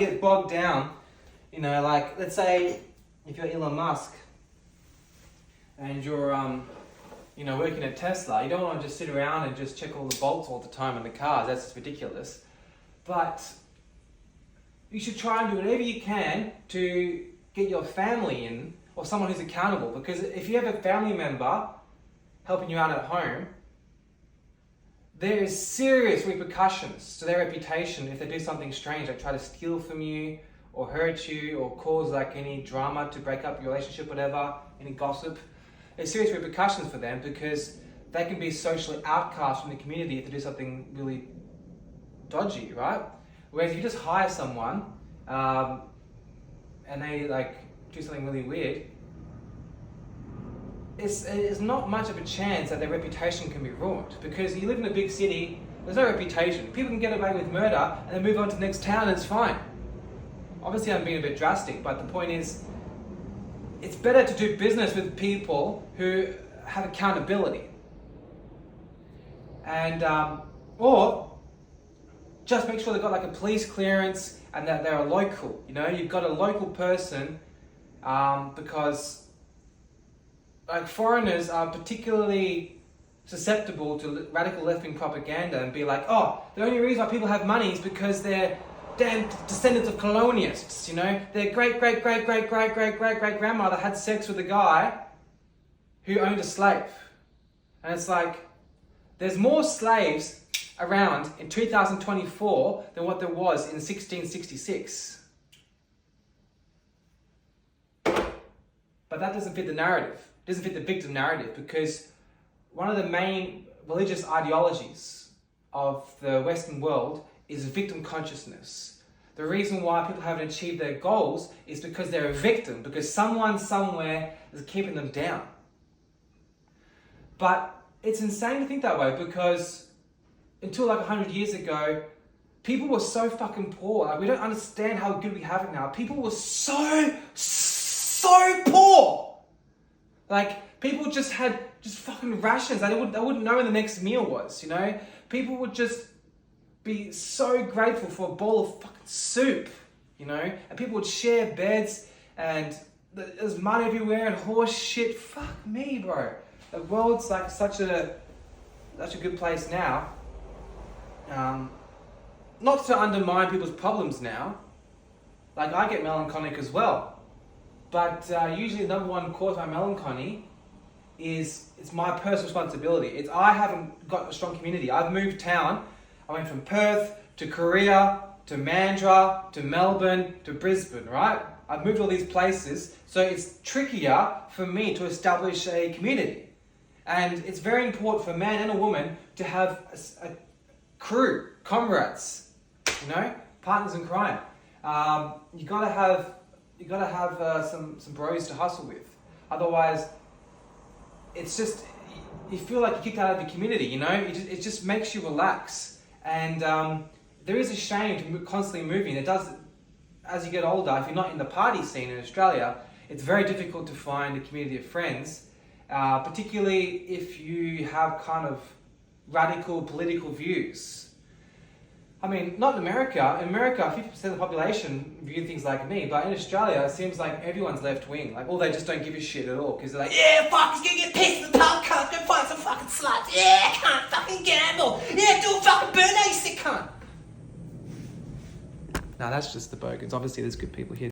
get bogged down, like let's say if you're Elon Musk and you're working at Tesla, you don't want to just sit around and just check all the bolts all the time in the cars. That's just ridiculous. But you should try and do whatever you can to get your family in, or someone who's accountable, because if you have a family member helping you out at home, there is serious repercussions to their reputation if they do something strange, like try to steal from you or hurt you or cause like any drama to break up your relationship, whatever, any gossip. There's serious repercussions for them because they can be socially outcast from the community if they do something really dodgy, right? Whereas if you just hire someone and they like do something really weird, it's not much of a chance that their reputation can be ruined, because you live in a big city, there's no reputation. People can get away with murder and then move on to the next town and it's fine. Obviously I'm being a bit drastic, but the point is, it's better to do business with people who have accountability. And, or just make sure they've got like a police clearance and that they're a local. You've got a local person, because like foreigners are particularly susceptible to radical left-wing propaganda and be like, oh, the only reason why people have money is because they're damn descendants of colonialists, Their great-great-great-great-great-great-great-great-grandmother had sex with a guy who owned a slave. And it's like, there's more slaves around in 2024 than what there was in 1666. But that doesn't fit the narrative. It doesn't fit the victim narrative, because one of the main religious ideologies of the Western world is victim consciousness. The reason why people haven't achieved their goals is because they're a victim, because someone somewhere is keeping them down. But it's insane to think that way, because until like 100 years ago, people were so fucking poor. Like, we don't understand how good we have it now. People were so poor. Like, people just had fucking rations. They wouldn't know when the next meal was, People would just be so grateful for a bowl of fucking soup, And people would share beds, and there's mud everywhere and horse shit. Fuck me, bro. The world's like such a good place now. Not to undermine people's problems now. Like, I get melancholic as well. But usually the number one cause of my melancholy is it's my personal responsibility. I haven't got a strong community. I've moved town. I went from Perth to Korea to Mandurah to Melbourne to Brisbane, right? I've moved all these places, so it's trickier for me to establish a community. And it's very important for a man and a woman to have a crew, comrades, partners in crime. You gotta have some bros to hustle with. Otherwise, it's just, you feel like you're kicked out of the community, It just makes you relax. And there is a shame to constantly moving. It does, as you get older, if you're not in the party scene in Australia, it's very difficult to find a community of friends, particularly if you have kind of radical political views. I mean, not in America. In America, 50% of the population view things like me, but in Australia, it seems like everyone's left-wing. Like, or they just don't give a shit at all, because they're like, yeah, fuck, he's gonna get pissed in the pub, cunt, go find some fucking sluts. Yeah, can't fucking gamble. Yeah, do a fucking burn, you sick cunt. No, that's just the bogans. Obviously, there's good people here.